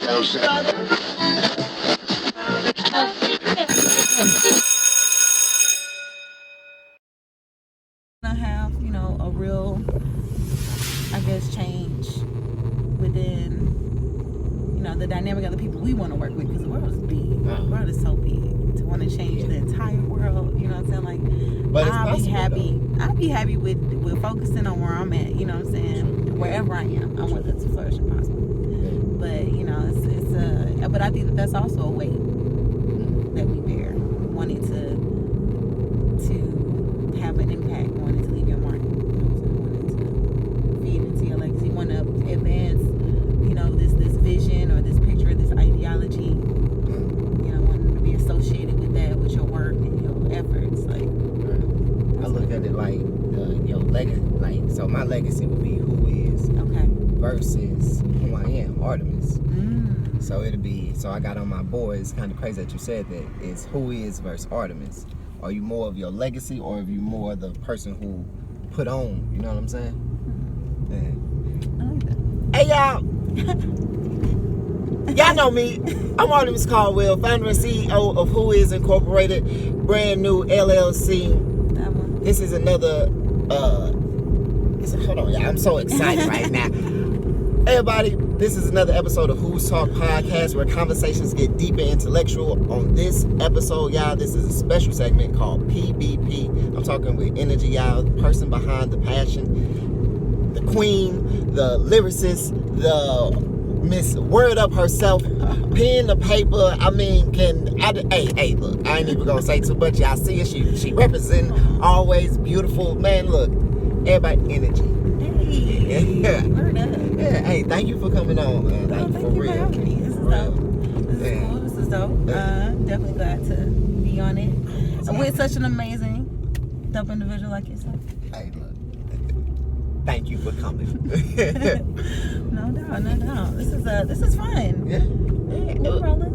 Have, a real, I guess, change within, the dynamic of the people we want to work with, because the world is big. The world is so big to want to change the entire world. You know what I'm saying? Like, but I'll be happy. I'll be happy with focusing on where I'm at. You know what I'm saying? Wherever I am, I want that to flourish if possible. But but I think that's also a weight that we bear, wanting to have an impact, wanting to leave your mark, wanting to feed into your legacy, want to advance, this vision or this picture, this ideology, wanting to be associated with that, with your work and your efforts. Like, I look at it like your legacy. Like, so my legacy would be who is versus who I am, Artemis. So it'll be, so I got on my board. It's kind of crazy that you said that. It's who is versus Artemis. Are you more of your legacy, or are you more the person who put on? You know what I'm saying? I like that. Hey, y'all. Y'all know me. I'm Artemis Caldwell, founder and CEO of Who Is Incorporated, brand new LLC. That one. This is another, hold on, y'all. I'm so excited right now. Everybody, this is another episode of Who's Talk Podcast, where conversations get deep and intellectual. On this episode, y'all, this is a special segment called P.B.P. I'm talking with Innergy, y'all, the person behind the passion, the queen, the lyricist, the Miss Word Up herself, pen to paper. I mean, hey, look, I ain't even gonna say too much. Y'all see her, she representing, always beautiful. Man, look, everybody, Energy. Hey, word up. Yeah, hey, thank you for coming on, man. Thank you for having me. This is dope. This is dope. Definitely glad to be on it with such an amazing, dope individual like yourself. Hey, look. Thank you for coming. No doubt. This is fun. Yeah. We're rolling.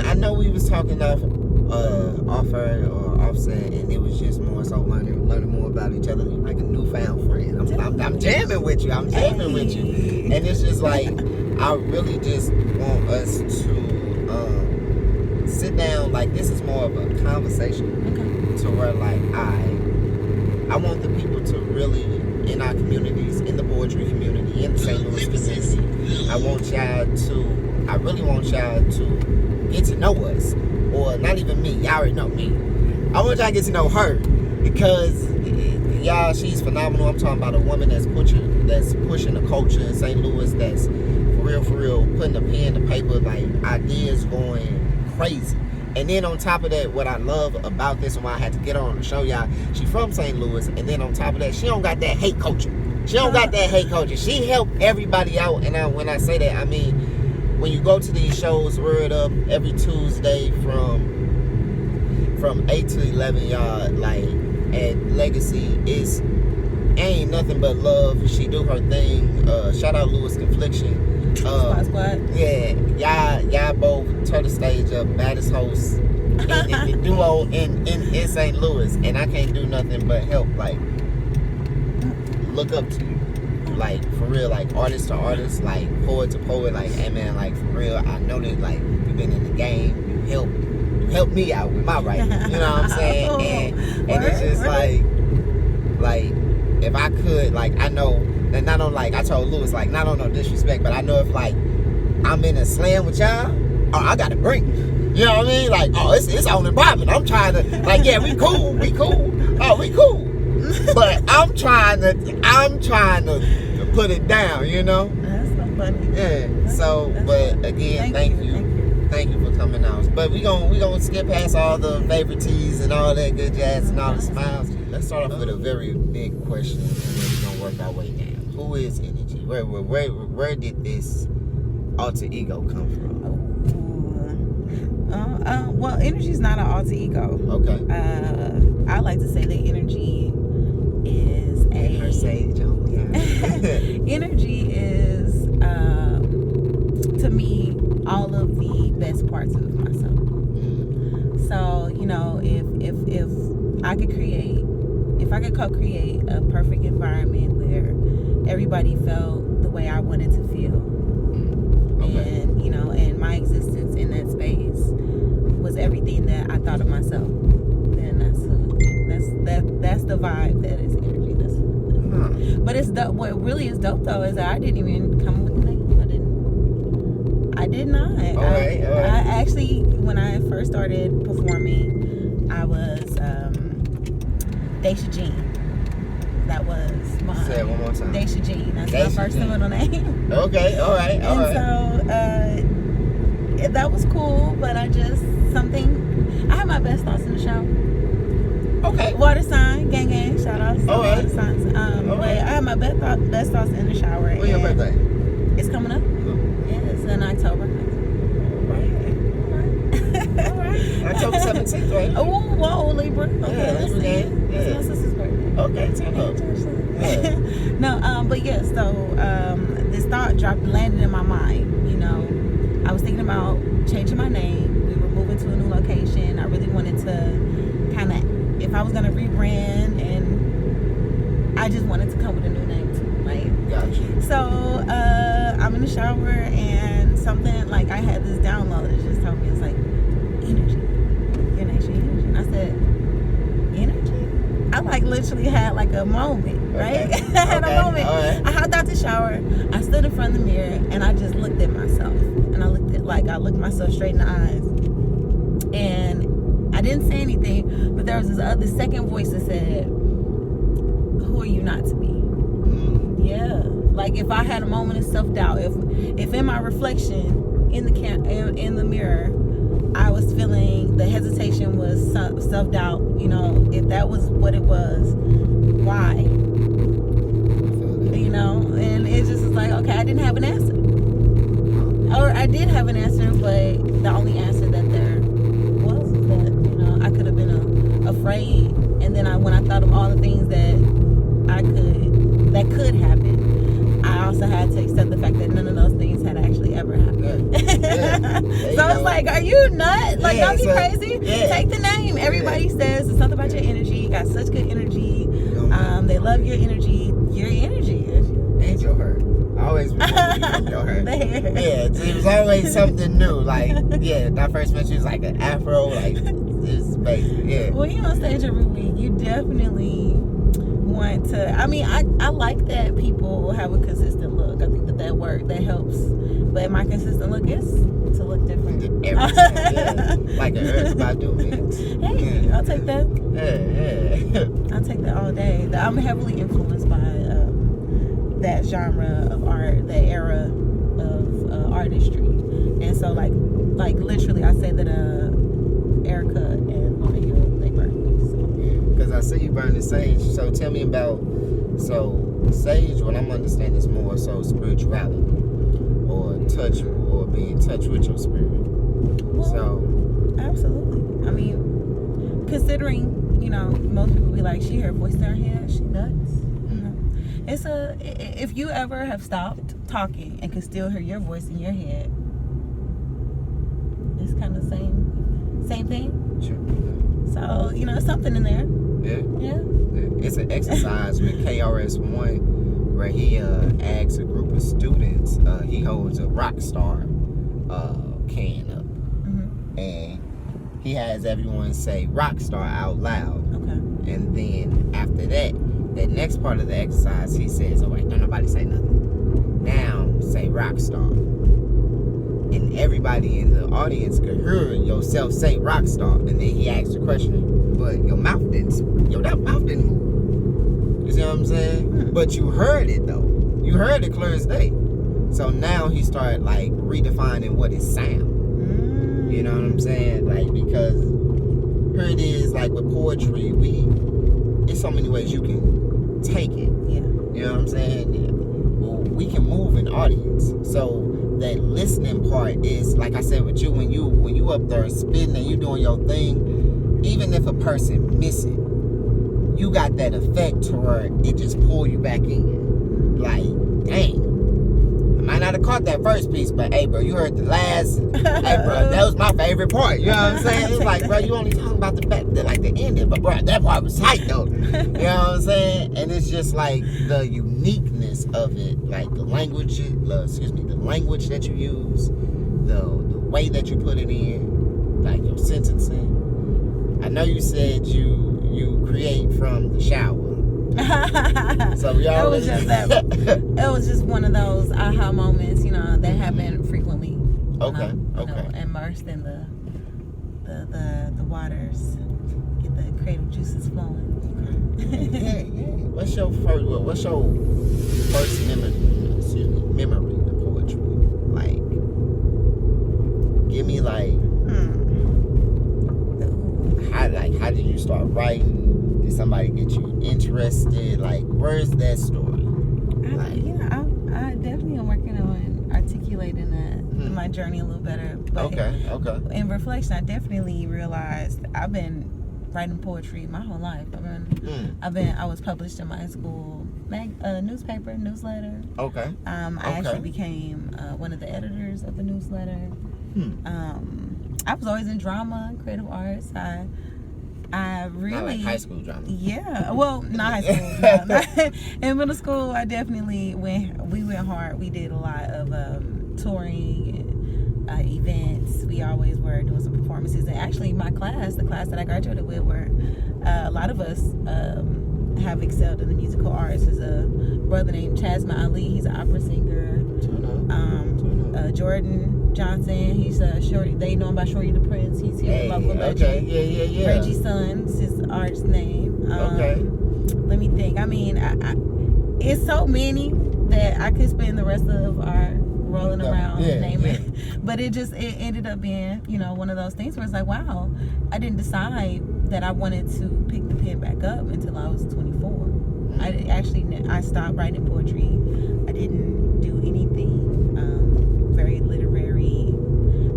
I know we was talking off air or offset, and it was just more so learning more about each other, like a newfound friend. I'm jamming with you. And it's just like, I really just want us to sit down. Like, this is more of a conversation, to where, like, I want the people to really, in our communities, in the poetry community, in the St. Louis community, I really want y'all to get to know us. Or not even me, y'all already know me. I want y'all to get to know her, because y'all, she's phenomenal. I'm talking about a woman that's pushing the culture in St. Louis, that's for real, putting the pen to paper, like, ideas going crazy. And then on top of that, what I love about this, and why I had to get her on the show, y'all, she from St. Louis, and then on top of that, she don't got that hate culture. She helped everybody out, and when I say that, I mean, when you go to these shows, Word Up, every Tuesday from 8 to 11, y'all, like, at Legacy, ain't nothing but love. She do her thing. Shout out Lewis Confliction. Squad. Yeah, y'all both turn the stage up, baddest hosts in the duo in St. Louis, and I can't do nothing but help, like, look up to you. Like, for real, like, artist to artist, like, poet to poet, like, hey, man, like, for real, I know that, like, you've been in the game, you helped me out with my writing, you know what I'm saying, and it's just, like, if I could, like, I know, that not on, like, I told Lewis, like, not on no disrespect, but I know if, like, I'm in a slam with y'all, I gotta bring it, you know what I mean, like, it's on and popping, I'm trying to, like, yeah, we cool, we cool, but I'm trying to put it down, you know? That's so funny. Yeah. But again, thank you for coming out. But we gonna skip past all the favorites and all that good jazz and all the smiles. Let's start off with a very big question, and then we're gonna work our way down. Who is Energy? Where did this alter ego come from? Well, Energy's not an alter ego. Okay. I like to say that Energy is her sage on. Energy is, to me, all of the best parts of myself. So, if I could co-create a perfect environment where everybody felt the way I wanted to feel, and what really is dope though is that I didn't even come up with the name. I did not. All right. I actually, when I first started performing, I was Daisha Jean. That was my. Say it one more time. Daisha Jean. That's Daisha my first Jean. middle name. Okay. All right. All right. And so that was cool, but I had my best thoughts in the shower. Okay. Water sign, gang, shout out to All right. water signs. But I had my best thoughts in the shower. When's your birthday? It's coming up. Yeah, it's in October. All right. October 17th, right? Oh, whoa, Libra. Okay, Yeah, let's Libra see. day. It's Yeah. my sister's birthday. Okay, turn up. Yeah. No, but yeah, so this thought landed in my mind. You know, I was thinking about changing my name. We were moving to a new location. I really wanted to kind of, if I was going to rebrand, and I just wanted to come with a new name too, right? Gotcha. So I'm in the shower, and something like I had this download that just told me, it's like, Energy. Your name's Energy. And I said, Energy? I like literally had like a moment, right? Okay. I had a moment. All right. I hopped out the shower. I stood in front of the mirror, and I just looked at myself. And I looked myself straight in the eyes. And I didn't say anything, but there was this second voice that said, who are you not to be? Yeah. Like if I had a moment of self-doubt, if in my reflection in the mirror, I was feeling the hesitation was self-doubt, you know, if that was what it was, why? You know, and it just was like, okay, I didn't have an answer. Or I did have an answer, but the only answer that there was that, you know, I could have been afraid. And then when I thought of all the things that could happen, I also had to accept the fact that none of those things had actually ever happened. Yeah. So it's like, are you nuts? Like, don't be crazy. Yeah. Take the name. Everybody says it's something about your energy. You got such good energy. They love your energy. Your energy. And your hair. I always remember your hair. Yeah, it was always something new. Like, yeah, when I first met you, it was like an afro. Like, it's basic. Yeah. When you're on stage every week, you definitely want to. I mean, I like that people have a consistent look. I think that helps. But my consistent look is to look different. Every time, yeah. Like an Erykah Badu mix. Hey, yeah. I'll take that. Yeah. I'll take that all day. I'm heavily influenced by that genre of art, that era of artistry. And so, like literally, I say that Erykah and Lauryn Hill, they burn me. Because I see you burning sage. So tell me about, sage, what I'm understanding is more so spirituality or touch or being in touch with your spirit. Well, absolutely. I mean, considering, you know, most people be like, she heard voice in her head, she nuts. You know? If you ever have stopped talking and can still hear your voice in your head, it's kind of the same thing. Sure. So, you know, something in there. Yeah. It's an exercise with KRS-One where he asks a group of students, he holds a rock star can up. Mm-hmm. And he has everyone say rock star out loud. Okay. And then after that next part of the exercise, he says, oh wait, don't nobody say nothing. Now say rock star. And everybody in the audience could hear yourself say rock star. And then he asked the question, but your mouth didn't move. You see what I'm saying? But you heard it though. You heard it clear as day. So now he started like redefining what is sound. You know what I'm saying? Like, because here it is, like with poetry, it's so many ways you can take it. Yeah. You know what I'm saying? Yeah. Well, we can move an audience. So that listening part is, like I said with you, when you up there spitting and you doing your thing, even if a person miss it, you got that effect to where it just pull you back in. Like, dang. I might not have caught that first piece, but hey, bro, you heard the last. Hey, bro, that was my favorite part. You know what I'm saying? It's like, bro, you only talking about the ending, but bro, that part was tight though. You know what I'm saying? And it's just like the uniqueness of it, like the language that you use, the way that you put it in, like your sentencing. I know you said you create from the shower. So we already. It was just that. It was just one of those aha moments, that happen frequently. Okay. Immersed in the waters, get the creative juices flowing. Okay. Yeah. What's your first memory of poetry? Like, give me how did you start writing? Did somebody get you interested? Like, where's that story? I definitely am working on articulating my journey a little better. But Okay. In reflection, I definitely realized I've been writing poetry my whole life. I was published in my high school newsletter. Okay. I actually became one of the editors of the newsletter. I was always in drama and creative arts. I really not like high school drama. Yeah, well, not high school. No. In middle school, I definitely went hard. We did a lot of touring and events. We always were doing some performances. And actually, the class that I graduated with, were a lot of us have excelled in the musical arts. There's a brother named Chasma Ali. He's an opera singer. Jordan Johnson. He's Shorty. They know him by Shorty the Prince. He's here, local legend. Okay. Yeah. Reggie Sons, his artist name. Okay. Let me think. I mean, it's so many that I could spend the rest of our rolling around naming. But it ended up being, one of those things where it's like, wow, I didn't decide that I wanted to pick the pen back up until I was 24. I stopped writing poetry. I didn't do anything very literary.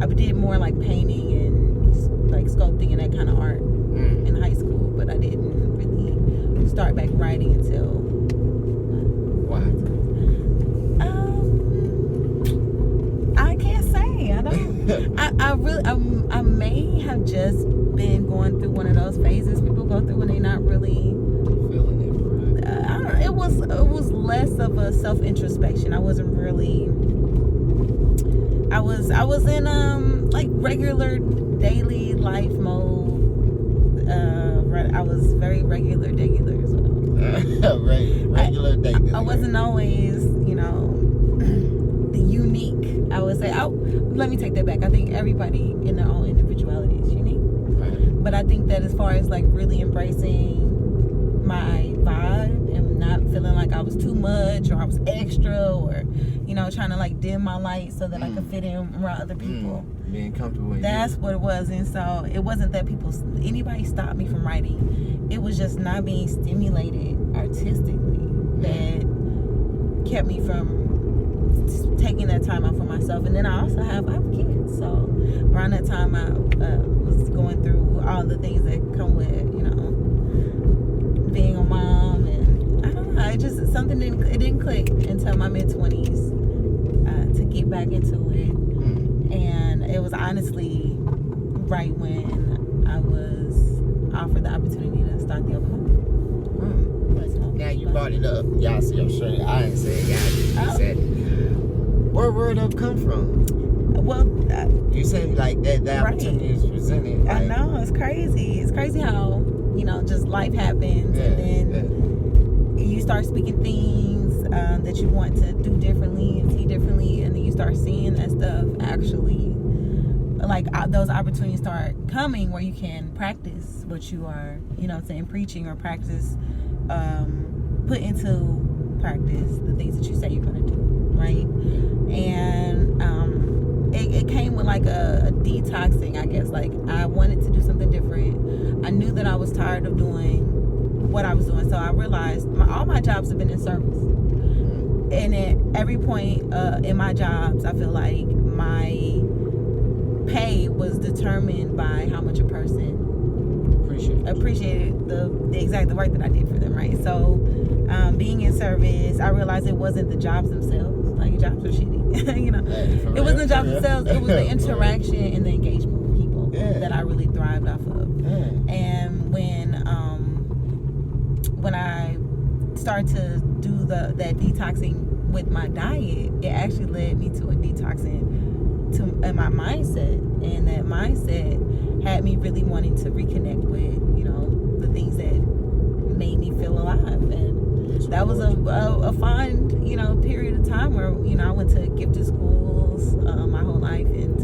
I did more like painting and like sculpting and that kind of art in high school, but I didn't really start back writing until. Why? I can't say. I don't. I may have just been going through one of those phases people go through when they're not really feeling it. Right? It was less of a self-introspection. I wasn't really. I was in like regular daily life mode. I was very regular as well. Regular daily. I wasn't always, the unique. I would say. Let me take that back. I think everybody in their own individuality is unique. Right. But I think that as far as like really embracing my vibe and not feeling like I was too much or I was extra or trying to like dim my light so that I could fit in around other people. Being comfortable with That's what it was. And so it wasn't that anybody stopped me from writing. It was just not being stimulated artistically that kept me from taking that time out for myself. And then I also have kids. So around that time I was going through all the things that come with, being a mom, and I don't know, it just something didn't click until my mid-20s to get back into it. And it was honestly right when I was offered the opportunity to start the open mic. Now you brought it up. Y'all see your shirt. I didn't say it. Y'all said it. Where would it come from? Well, you said like that opportunity is presented. Like, I know, it's crazy. It's crazy how just life happens, and then you start speaking things that you want to do differently and see differently, and then you start seeing that stuff actually, like those opportunities start coming where you can practice what you are, preaching or practice, put into practice the things that you say you're going to do, right? And it came with like a detoxing, I guess. Like I wanted to do something different. I knew that I was tired of doing what I was doing, so I realized all my jobs have been in service. And at every point in my jobs, I feel like my pay was determined by how much a person appreciated the work that I did for them, right? So being in service, I realized it wasn't the jobs themselves. Like jobs are shitty, It wasn't the jobs themselves. It was the interaction and the engagement with people that I really thrived off of. And when I started to do that detoxing with my diet, it actually led me to a detoxing in my mindset, and that mindset had me really wanting to reconnect with the things that made me feel alive. And that was a fun, period of time where, I went to gifted schools my whole life, and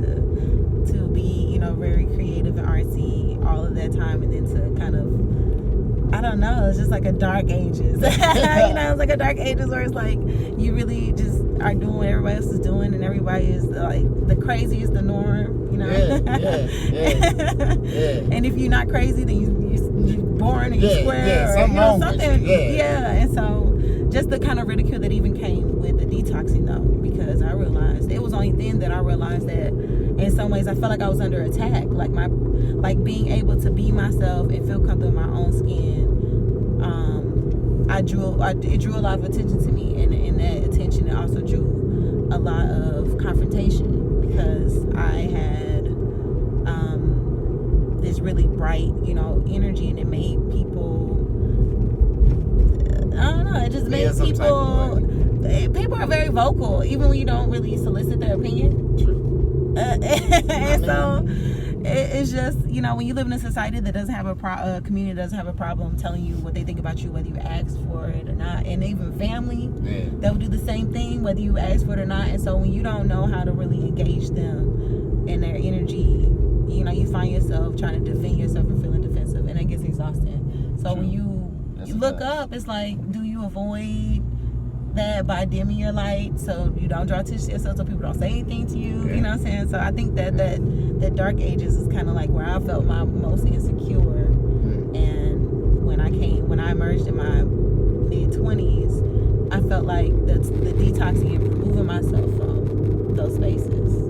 to be, very creative and artsy all of that time, and then to kind of, I don't know, it's just like a dark ages. It's like a dark ages where it's like you really just are doing what everybody else is doing, and everybody is like, the crazy is the norm, Yeah. And if you're not crazy, then you're boring and you're square, or something. And so just the kind of ridicule that even came with the detoxing, though, because I realized it was only then that I realized that in some ways I felt like I was under attack, like being able to be myself and feel comfortable in my own skin. It drew a lot of attention to me, and in that attention it also drew a lot of confrontation, because I had this really bright, energy, and it made people, I don't know, it just made people are very vocal, even when you don't really solicit their opinion. True. And so it's just, when you live in a society that doesn't have a community that doesn't have a problem telling you what they think about you, whether you ask for it or not, and even family that will do the same thing whether you ask for it or not. And so when you don't know how to really engage them in their energy, you find yourself trying to defend yourself and feeling defensive, and it gets exhausting. So when you look up, it's like, do you avoid that by dimming your light so you don't draw attention to yourself, so people don't say anything to you? You know what I'm saying? So I think that dark ages is kind of like where I felt my most insecure. And when I emerged in my mid-20s, I felt like the detoxing and removing myself from those spaces,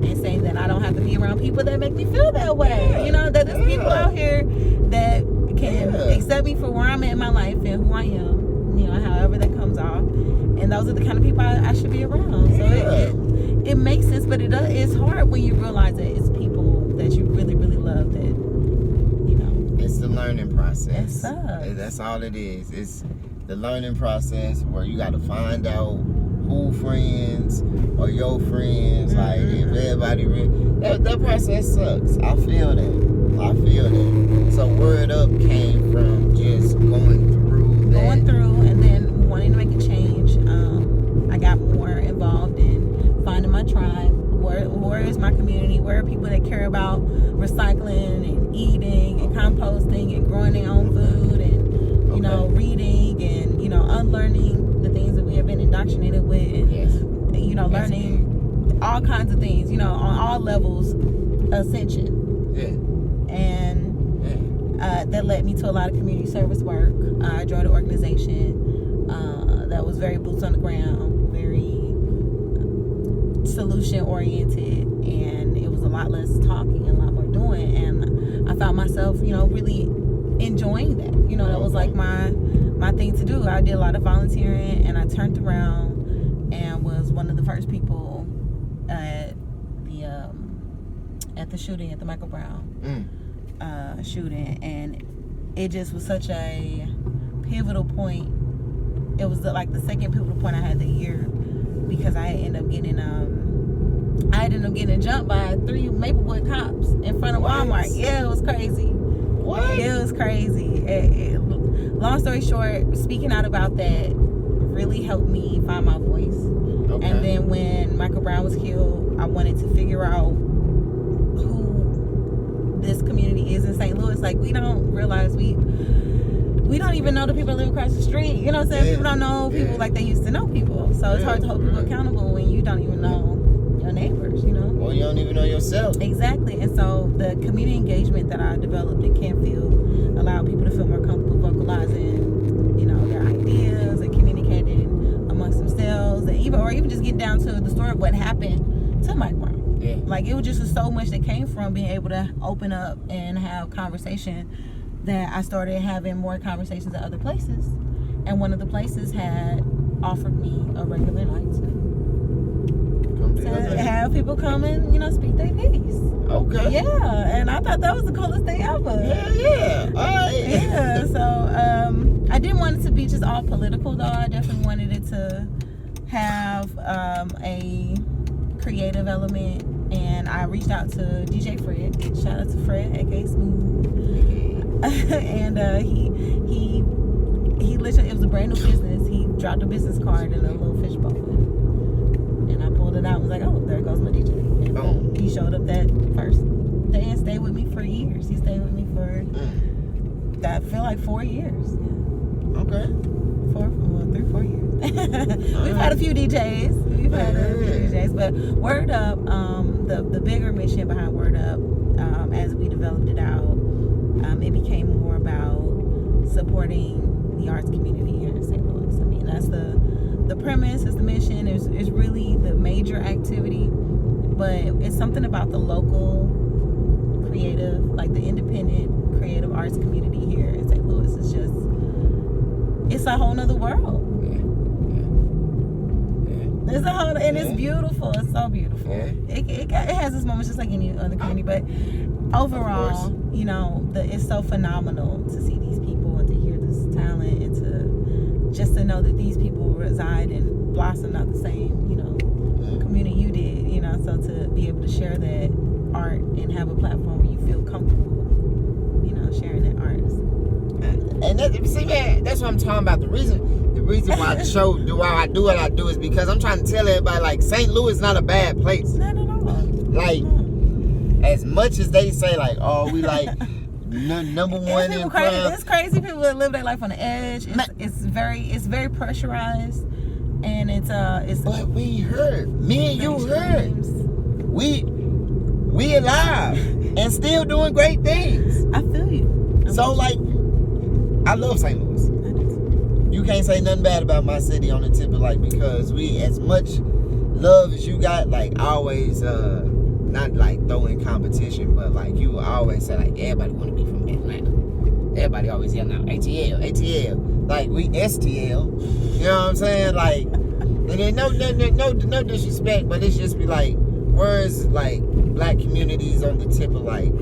and saying that I don't have to be around people that make me feel that way. That there's people out here that can accept me for where I'm at in my life and who I am, however that comes off. And those are the kind of people I should be around. So it makes sense, but it's hard when you realize that it's people that you really, really love that, It's the learning process. It sucks. That's all it is. It's the learning process where you got to find out who friends or your friends. Like, if everybody that process sucks. I feel that. So Word Up came from just going through that. And then wanting to make a change. I got more involved in finding my tribe. Where is my community? Where are people that care about recycling and eating and composting and growing their own food, and reading and unlearning the things that we have been indoctrinated with, and learning all kinds of things, on all levels, ascension. And that led me to a lot of community service work. I joined an organization that was very boots on the ground, very solution oriented, and it was a lot less talking and a lot more doing. And I found myself, really enjoying that. That was like my thing to do. I did a lot of volunteering, and I turned around and was one of the first people at the shooting, at the Michael Brown shooting. And it just was such a pivotal point. It was the second pivotal point I had that year, because I ended up getting jumped by 3 Maplewood cops in front of Walmart. Yeah, it was crazy. What? It was crazy. Long story short, speaking out about that really helped me find my voice. Okay. And then when Michael Brown was killed, I wanted to figure out who this community is in St. Louis. Like, we don't realize we don't even know the people that live across the street. You know what I'm saying? People don't know people like they used to know people. So it's hard to hold people accountable when you don't even know your neighbors, Or you don't even know yourself. Exactly. And so the community engagement that I developed in Campfield allowed people to feel more comfortable vocalizing, their ideas and communicating amongst themselves, and even just get down to the story of what happened to Mike Brown. Yeah. Like, it was just so much that came from being able to open up and have conversation, that I started having more conversations at other places. And one of the places had offered me a regular night to have people come and, speak their piece. Okay. Yeah, and I thought that was the coolest thing ever. Yeah. All right. Yeah, so I didn't want it to be just all political, though. I definitely wanted it to have a creative element. And I reached out to DJ Fred. Shout out to Fred, aka Smooth. And he glitch. It was a brand new business. He dropped a business card in a little fishbowl. And I pulled it out and was like, oh, there goes my DJ. And he showed up that first day and stayed with me for years. He stayed with me for, I feel like 4 years. Yeah. Okay. 4 years. We've had a few DJs. But Word Up, the bigger mission behind Word Up, as we developed it out, it became more about supporting the arts community here in St. Louis. I mean, that's the premise, is the mission, is really the major activity, but it's something about the local creative, like the independent creative arts community here in St. Louis. It's a whole nother world. It's a whole, and it's beautiful. It's so beautiful. It has its moments just like any other community, but overall, you know, it's so phenomenal to see these people and to hear this talent and to just to know that these people reside and blossom out the same, you know, community you did, you know. So to be able to share that art and have a platform where you feel comfortable, you know, sharing that art. And see, man, that's what I'm talking about. The reason why I do what I do is because I'm trying to tell everybody, like, St. Louis is not a bad place. Not at all. Like, as much as they say, like, oh, we like number one in crime. It's crazy people that live their life on the edge. It's very pressurized, and it's. But we heard, me and you heard, we alive and still doing great things. I feel you. So like, I love St. Louis. You can't say nothing bad about my city on the tip of, like, because we, as much love as you got, like, always, not like throw in competition, but like you always say, like, everybody want to be from Atlanta. Everybody always yell out ATL. Like, we STL. You know what I'm saying? Like, and then no disrespect, but it's just be like, where's like black communities on the tip of, like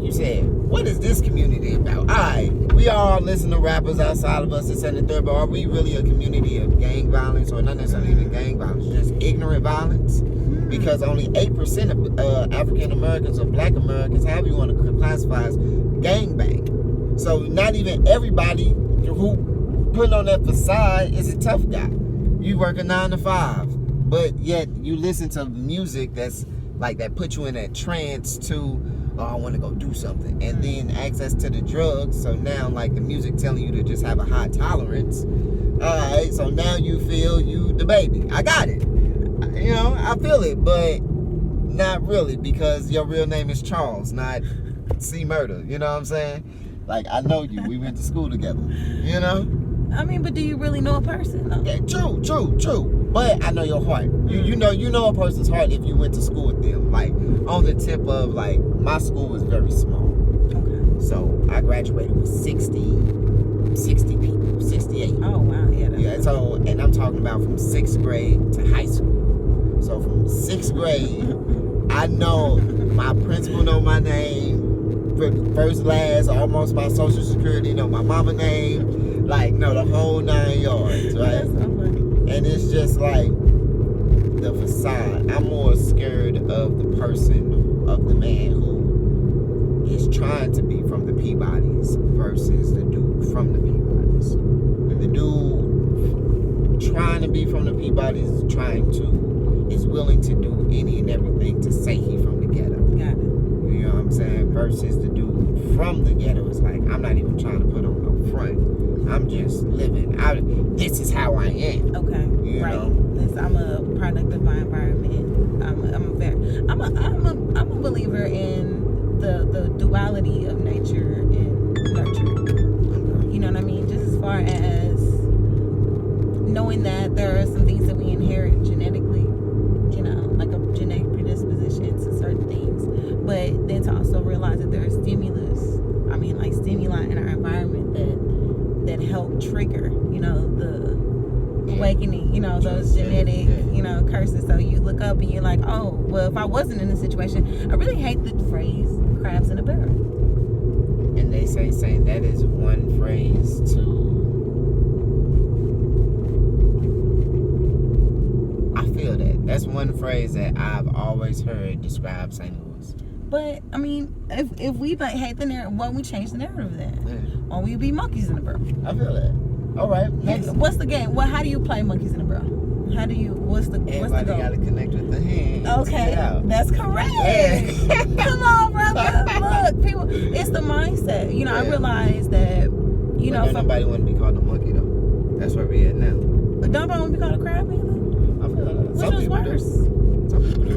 you said, what is this community about? Alright, we all listen to rappers outside of us, this and the third, but are we really a community of gang violence, or not necessarily even gang violence, just ignorant violence? Because only 8% of African Americans or black Americans, however you want to classify, as gangbang. So not even everybody who put on that facade is a tough guy. You work a 9 to 5, but yet you listen to music that's like that put you in that trance to, oh, I want to go do something, and then access to the drugs. So now, like, the music telling you to just have a high tolerance. All right, so now you feel you the baby. I got it. You know, I feel it, but not really, because your real name is Charles, not C. Murder. You know what I'm saying? Like, I know you. We went to school together. You know? I mean, but do you really know a person, though? Yeah, true. But I know your heart. You know a person's heart if you went to school with them. Like, on the tip of, like, my school was very small. Okay. So I graduated with 60 people, 68. Oh, wow. Yeah, so, and I'm talking about from 6th grade to high school. So from 6th grade, I know my principal know my name, first, last, almost my social security, know my mama name, like, know the whole 9 yards, right? That's so funny. And it's just like the facade. I'm more scared of the person, of the man who is trying to be from the Peabodys versus the dude from the Peabodys. And the dude trying to be from the Peabodys is willing to do any and everything to say he from the ghetto. Got it. You know what I'm saying? Versus the dude from the ghetto is like, I'm not even trying to put on no front. I'm just living. This is how I am. Okay, you right. know? I'm a product of my environment. I'm a believer in the duality of nature and nurture. You know what I mean? Just as far as knowing that there are some things that we inherit genetically, you know, like a genetic predisposition to certain things, but then to also realize that there are stimuli in our environment that help trigger, you know, the awakening, you know, those genetic, you know, curses. So you look up and you're like, oh, well, if I wasn't in this situation, I really hate the phrase crabs in a barrel. And they say that is one phrase I feel that. That's one phrase that I've always heard describe St. Louis. But I mean, if we like hate the narrative, why don't we change the narrative of that? Yeah. Why don't we be monkeys in the burrow? I feel that. All right. Next. What's the game? How do you play monkeys in the burrow? How do you? What's the goal? Everybody got to connect with the hand. Okay, that's correct. Yeah. Come on, brother. Look, people, it's the mindset. You know, I realize that. You know, don't nobody want to be called a monkey though. That's where we at now. But don't nobody want to be called a crab either. I feel that. Which was worse? Some people do.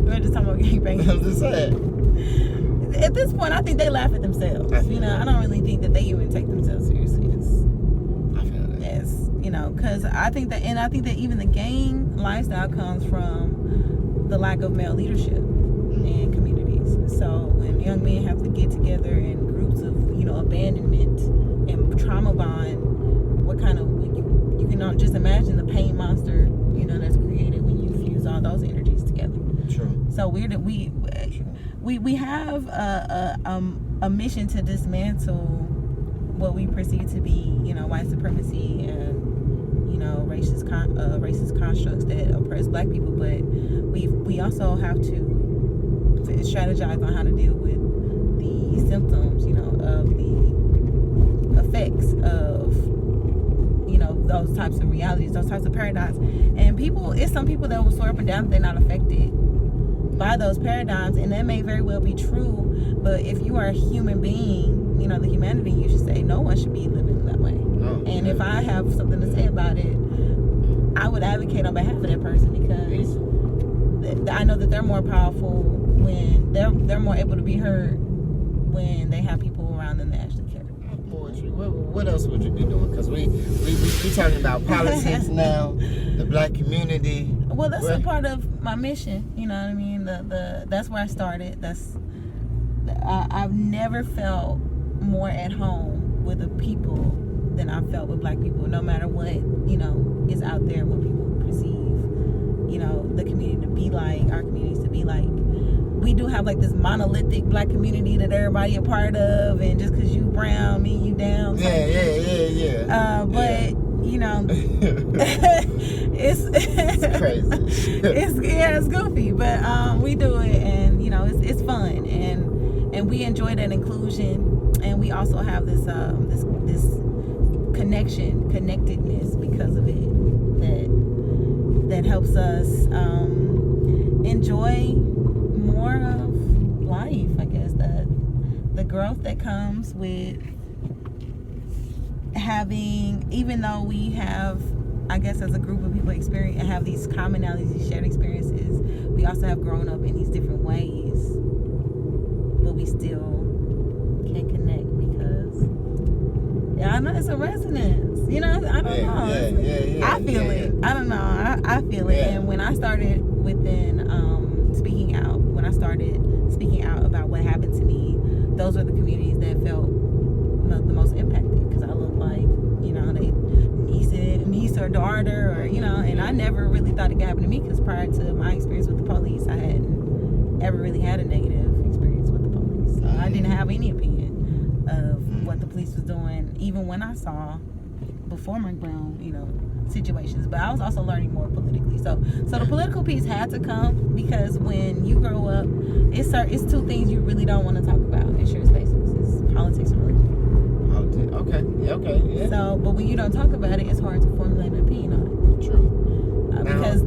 We're just talking about gangbanging. I'm just saying. At this point, I think they laugh at themselves. You know, I don't really think that they even take themselves seriously. I feel that. Yes, you know, because I think that even the gang lifestyle comes from the lack of male leadership in communities. So when young men have to get together in groups of, you know, abandonment and trauma bond, what kind of you can just imagine the pain monster, you know, that's created when you fuse all those energies together. True. So we have a mission to dismantle what we perceive to be, you know, white supremacy and, you know, racist constructs that oppress black people. But we also have to strategize on how to deal with the symptoms, you know, of the effects of, you know, those types of realities, those types of paradigms. And it's some people that will swear up and down that they're not affected by those paradigms, and that may very well be true. But if you are a human being, you know, the humanity, you should say no one should be living that way. No, and if I have something to say about it, I would advocate on behalf of that person, because I know that they're more powerful when they're more able to be heard when they have people around them that actually care. Poetry. What else would you be doing? Because we talking about politics now, the black community. Well, that's a part of my mission. You know what I mean? That's where I started. I've never felt more at home with the people than I felt with black people. No matter what, you know, is out there, what people perceive, you know, the community to be like, our communities to be like. We do have like this monolithic black community that everybody a part of, and just because you brown, me you down. Yeah. But you know, it's crazy. it's goofy, but we do it, and you know, it's fun, and we enjoy that inclusion, and we also have this connectedness because of it that helps us enjoy more of life. I guess the growth that comes with having, even though we have, I guess, as a group of people have these commonalities, these shared experiences, we also have grown up in these different ways, but we still can't connect because I know it's a resonance, you know. I don't know. Yeah. I feel it. I don't know. I feel it. And when I started speaking out about what happened to me, those were the communities that felt the most impacted, because I look like, you know, they niece or daughter, or, you know, and I never really thought it could happen to me, because prior to my experience with the police, I hadn't ever really had a negative experience with the police. So I didn't have any opinion of what the police was doing, even when I saw before my ground, you know, situations. But I was also learning more politically. So the political piece had to come, because when you grow up, it's two things you really don't want to talk about in shared spaces. It's politics and religion. Okay. Yeah. So, but when you don't talk about it, it's hard to formulate an opinion on it. True. Because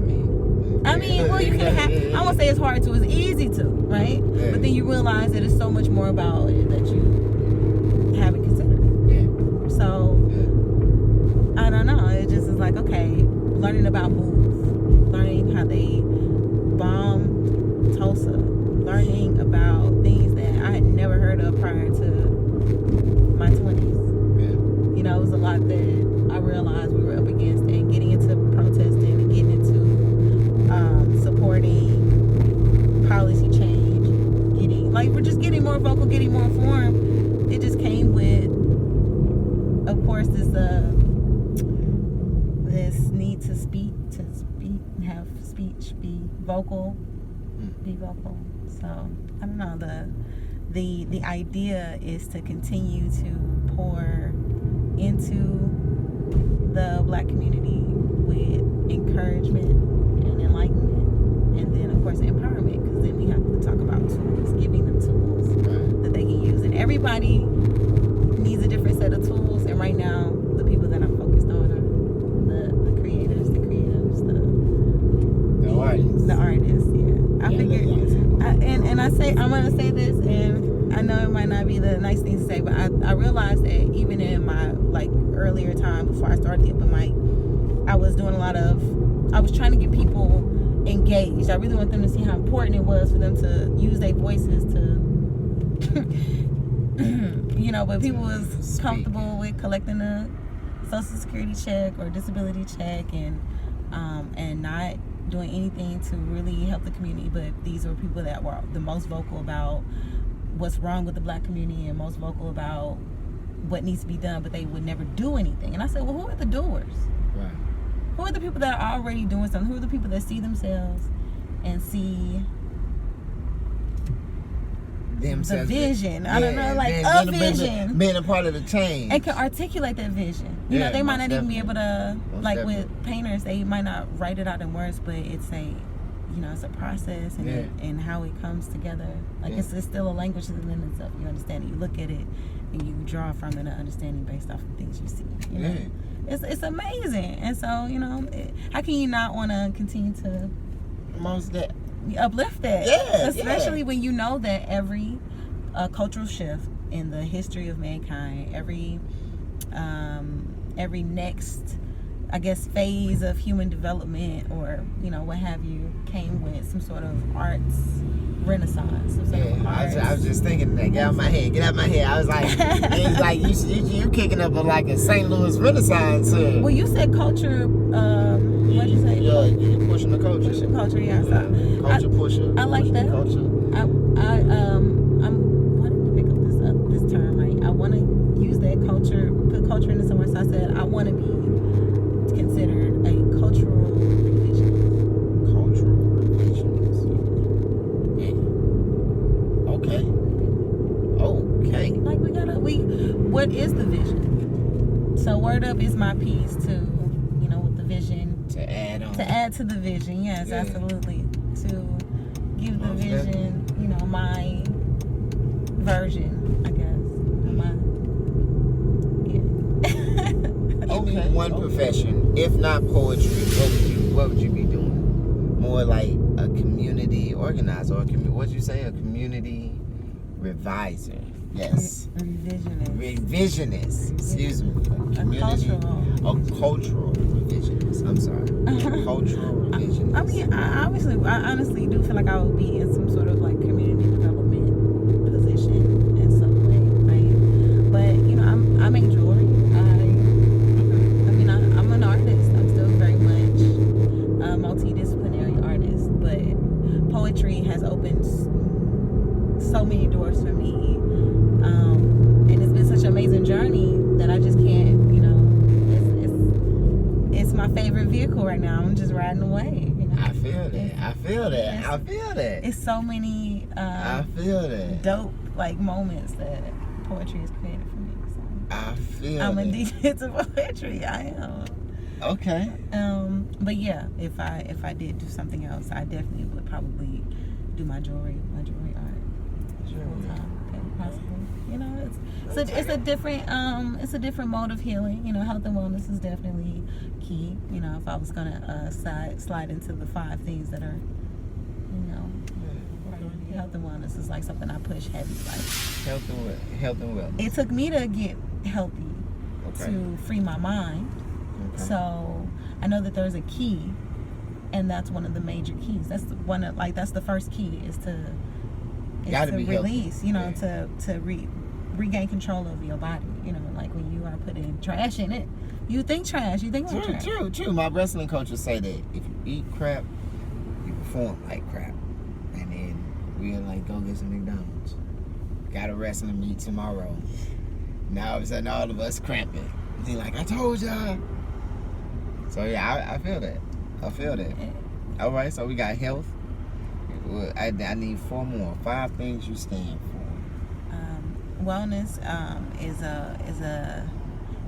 I mean, well, you can have. I won't say it's hard to. It's easy to, right? Yeah. But then you realize that it's so much more about it that you haven't considered. Yeah. So I don't know. It just is like, okay, learning about MOVE, learning how they bombed Tulsa, learning about things that I had never heard of prior to my 20s. You know, it was a lot that I realized we were up against, and getting into protesting and getting into supporting policy change, we're just getting more vocal, getting more informed. It just came with, of course, this need to speak, have speech, be vocal. So I don't know, the idea is to continue to pour into the black community with encouragement and enlightenment, and then of course empowerment, because then we have to I'm gonna say this, and I know it might not be the nice thing to say, but I realized that even in my earlier time before I started the open mic, I was trying to get people engaged. I really want them to see how important it was for them to use their voices to but people was comfortable with collecting a Social Security check or disability check and not doing anything to really help the community. But these were people that were the most vocal about what's wrong with the Black community and most vocal about what needs to be done, but they would never do anything. And I said, well, who are the doers? Right. Who are the people that are already doing something? Who are the people that see themselves and see themselves, the vision? I don't know, vision. Being a part of the change. And can articulate that vision. They might not even be able to, with painters, they might not write it out in words, but it's it's a process and how it comes together. It's still a language within itself. You understand it, you look at it, and you draw from it an understanding based off of things you see. You know? It's amazing. And so, how can you not want to continue to uplift that? Especially when you know that every cultural shift in the history of mankind, every next, I guess, phase of human development or what have you, came with some sort of arts renaissance. I was just thinking that. Get out my head. I was like, it's like you kicking up a St. Louis Renaissance. Well, you said culture. What did you say? Yeah, you're pushing the culture. Pushing culture, yeah. So culture pusher. I like that. Culture. I'm wanting to pick up this term. Right? I want to use that culture, put culture into somewhere. So I said I want to be considered a cultural revisionist. Cultural revisionist. Okay. What is the vision? So Word Up is my piece to, with the vision. To add on. To add to the vision, yes, absolutely. To give the vision, my version, I guess. Okay. One profession, if not poetry, what would you be doing? More like a community organizer, or what'd you say? A community reviser. Yes. Revisionist. Excuse me. A cultural revisionist. I'm sorry. Cultural revisionist. I honestly do feel like I would be in some sort of community development position in some way, right? But I make jewelry. I'm an artist. I'm still very much a multidisciplinary artist, but poetry has opened so many doors for me. And it's been such an amazing journey that I just can't, it's my favorite vehicle right now. I'm just riding away. I feel that. It's so many I feel that. dope moments that poetry has created for me. So I feel I'm that. addicted to poetry. I am. Okay. But yeah, if I did do something else, I definitely would probably do my jewelry art. Possible. It's a different mode of healing. Health and wellness is definitely key. If I was gonna slide into the 5 things that are, health and wellness is something I push heavy. Health and wellness. It took me to get healthy to free my mind. Okay. So I know that there's a key, and that's one of the major keys. That's that's the first key is to release, to regain control of your body. When you are putting trash in it, you think trash, you think trash. True. My wrestling coach would say that if you eat crap, you perform like crap. And then we'll go get some McDonald's. Got a wrestling meet tomorrow. Now all of a sudden all of us cramping. He's like, I told y'all. So yeah, I feel that. Yeah. All right, so we got health. I need 4 more. 5 things you stand for. Wellness is a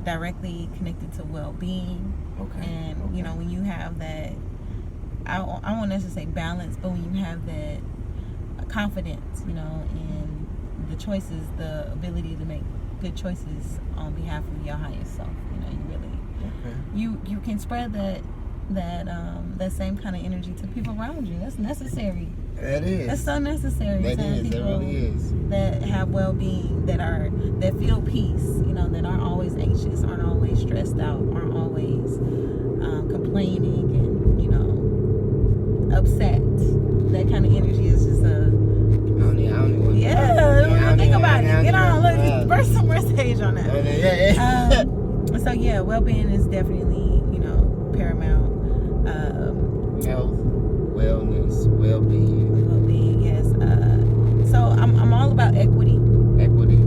directly connected to well-being. Okay. And when you have that, I won't necessarily say balance, but when you have that confidence, in the choices, the ability to make good choices on behalf of your highest self, you really, you can spread that that same kind of energy to people around you. That's necessary. It is. That's so necessary. That to have is. It people really is. that have well-being, that feel peace. That aren't always anxious, aren't always stressed out, aren't always complaining and upset. That kind of energy is just a. Think about it. Get on, look, burst some more stage on that. So yeah, well-being is definitely paramount. Health, wellness, well-being. Well-being, yes. So I'm all about equity. Equity.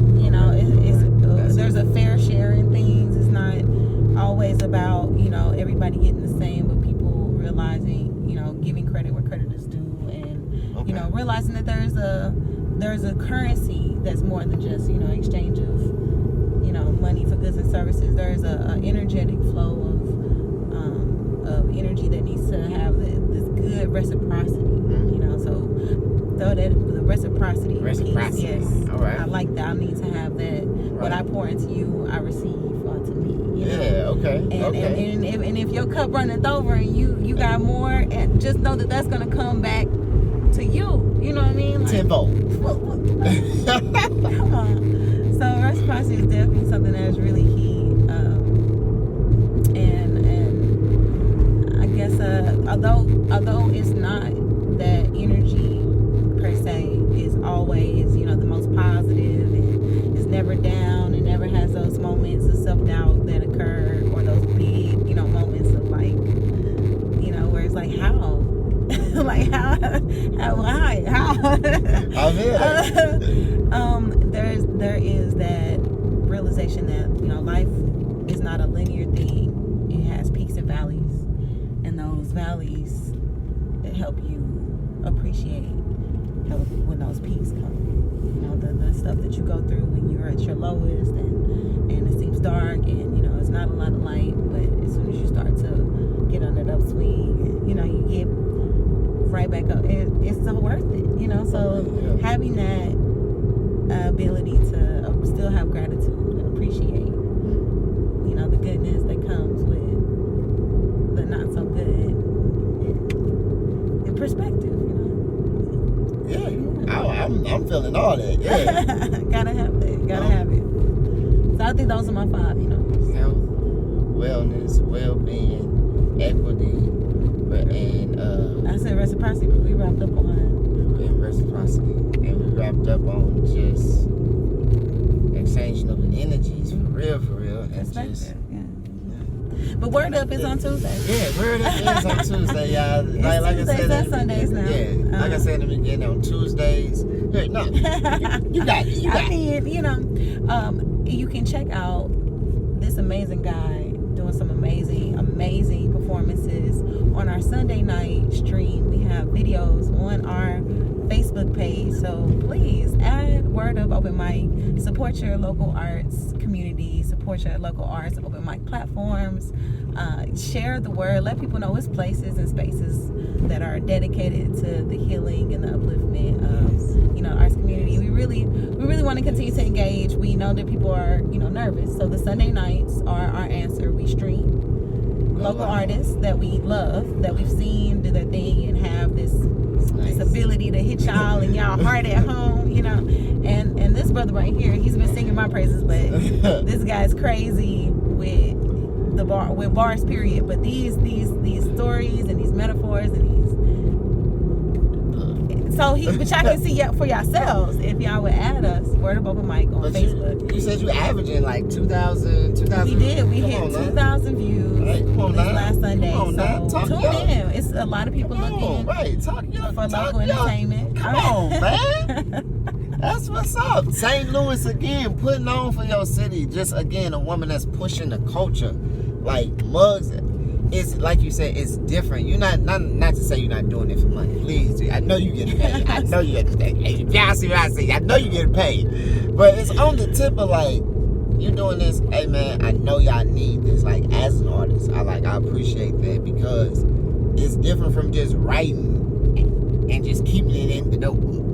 There's a fair share in things. It's not always about everybody getting the same, but people realizing giving credit where credit is due, and realizing that there's a currency that's more than just exchange of money for goods and services. There's a energetic flow of energy that needs to have this good reciprocity. So throw that the reciprocity piece. Yes, all right. I like that. I need to have that. Right. What I pour into you, I receive unto me. Yeah. Okay. And if your cup runneth over and you got more, and just know that's gonna come back to you. You know what I mean? Like, tenfold. Come on. So reciprocity is definitely something that is really key. And I guess although it's not that energy per se is always the most positive and is never down and never has those moments of self-doubt that occur, or those big moments of where it's like how like how there is that realization that life is not a linear thing. It has peaks and valleys, and those valleys help you appreciate when those peaks come. The stuff that you go through when you're at your lowest and it seems dark and it's not a lot of light, but as soon as you start to get on that upswing, you get right back up. It's so worth it, So having that ability to still have gratitude and appreciate, the goodness that comes with the not so good, in perspective, Yeah. I'm feeling all that. Yeah. Gotta have that. Gotta have it. So I think those are my 5. Health, wellness, well-being, equity, and I said reciprocity, but we wrapped up on reciprocity, and we wrapped up on just exchanging of energies for real, and just. But Word Up is on Tuesday. Yeah, Word Up is on Tuesday, y'all. Like Tuesdays I said, and Sundays now. Yeah, like I said in the beginning, on Tuesdays. Hey, no, you got it. I mean, you can check out this amazing guy doing some amazing performances on our Sunday night stream. We have videos on our Facebook page, so please add Word Up Open Mic. Support your local arts community. Support your local arts open mic platforms. Share the word. Let people know it's places and spaces that are dedicated to the healing and the upliftment of arts community. We really want to continue to engage. We know that people are nervous, so the Sunday nights are our answer. We stream local artists that we love, that we've seen do their thing and have this ability to hit y'all and y'all heart at home, and this brother right here, he's been singing my praises, but this guy's crazy with bars, period. But these stories and these metaphors and but y'all can see for yourselves if y'all would add us, Word Up Open Mic on Facebook. You said you averaging like 2,000. We did. We hit 2,000 views this last Sunday. So tune in. It's a lot of people looking for local entertainment. Come on, man. That's what's up. St. Louis again, putting on for your city. Just again, a woman that's pushing the culture. Like mugs. It's like you said, it's different. You're not to say you're not doing it for money. Please do. I know you get paid. I know you get paid. If y'all see what I say, I know you get paid. But it's on the tip of like, you doing this, hey man, I know y'all need this. Like as an artist, I appreciate that because it's different from just writing and just keeping it in the notebook.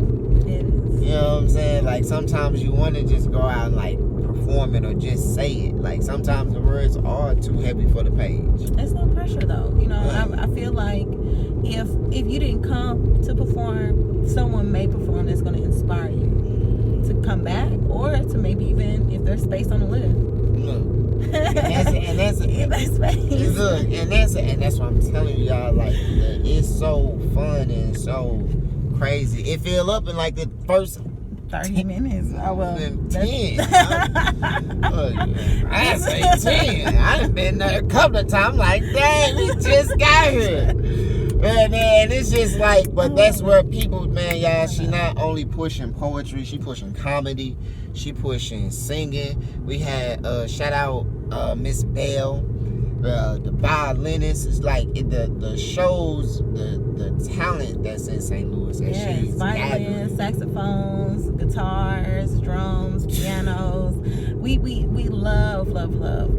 It is. You know what I'm saying? Like sometimes you want to just go out and like perform perform it or just say it. Like sometimes the words are too heavy for the page. It's no pressure though. You know, I feel like if you didn't come to perform, someone may perform that's going to inspire you to come back, or to maybe even if there's space on the list. And that's what I'm telling you, y'all. Like, it's so fun and so crazy. It fill up in like the first 30 minutes. Oh, well, 10. I say 10. I've been there a couple of times. Like, dang, we just got here. And it's just like, but that's where people, man, y'all, she not only pushing poetry, she pushing comedy, she pushing singing. We had, shout out Miss Bell, the violinist. Is like the shows, the talent that's in St. Louis. And yes, violins, saxophones, guitars, drums, pianos. We love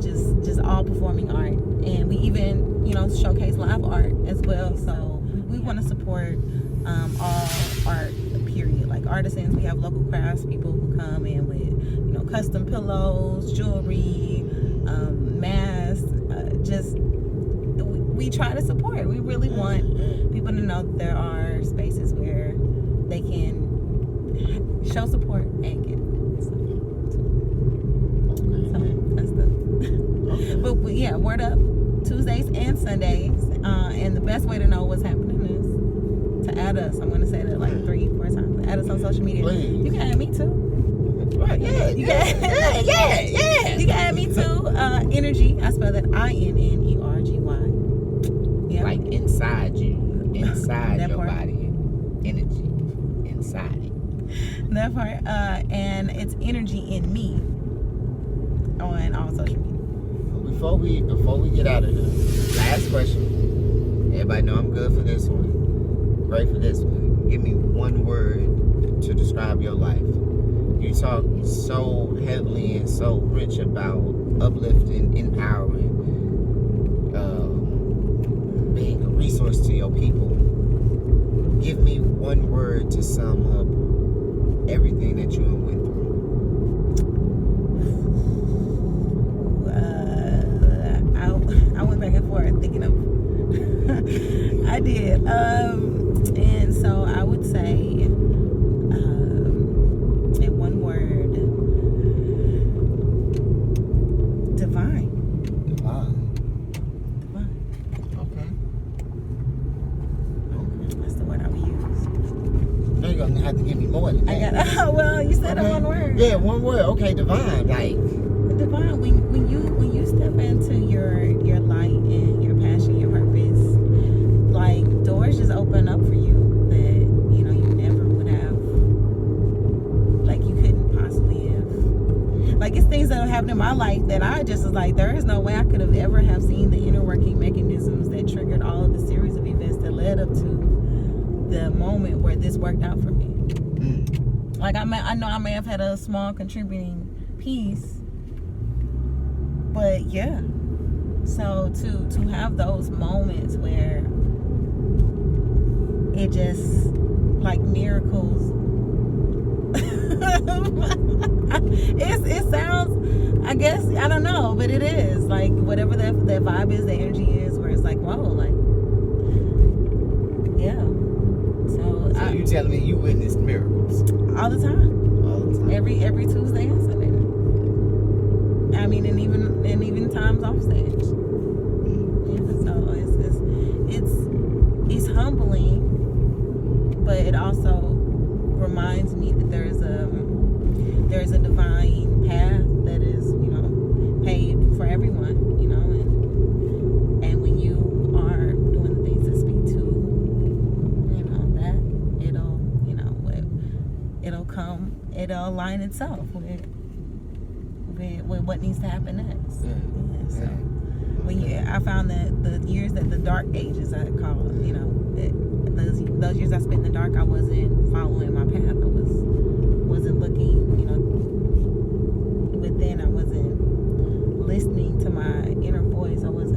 just all performing art, and we even showcase live art as well. So we want to support all art, period. Like artisans, we have local crafts people who come in with custom pillows, jewelry, masks. We try to support. We really want people to know that there are spaces where they can show support and get so that's the but yeah, word up. Tuesdays and Sundays, and the best way to know what's happening is to add us. I'm going to say that like 3-4 times. Add us on social media. Please. You can add me too. Right? Yeah. You can add me too. Energy. I spell that INNERGY. Yeah. Like inside you, inside your part. body, energy inside it. That part. And it's Energy in Me on all social media. Before we get out of here, last question. Everybody know I'm good for this one. Great for this one. Give me one word to describe your life. You talk so heavily and so rich about uplifting, empowering, being a resource to your people. Give me one word to sum up everything that you went through. I went back and forth thinking of I did. And so I would say in one word, divine. Okay. That's the word I would use. Now you're gonna have to give me more than that. Well, you said it one word. Yeah, one word. Okay, divine. Like divine. When you step into your light and your passion, your purpose, like doors just open up for you that you never would have. Like you couldn't possibly have. Like it's things that have happened in my life that I just was like, there is no way I could have ever have seen the inner working mechanisms that triggered all of the series of events that led up to the moment where this worked out for me. Like I know I may have had a small contributing piece, but yeah. So to have those moments where it just like miracles. it sounds, I guess, I don't know, but it is like whatever that vibe is, the energy is, where it's like, whoa, like yeah. So you telling me you witnessed miracles all the time. all the time? Every Tuesday and Sunday. I mean, and even times off stage. Yeah, so it's humbling, but it also reminds me that there's a divine path that is paved for everyone, and when you are doing the things that speak to that, it'll align itself with what needs to happen next. So I found that the years that the dark ages I call those years I spent in the dark, I wasn't following my path. I wasn't looking within. I wasn't listening to my inner voice. It was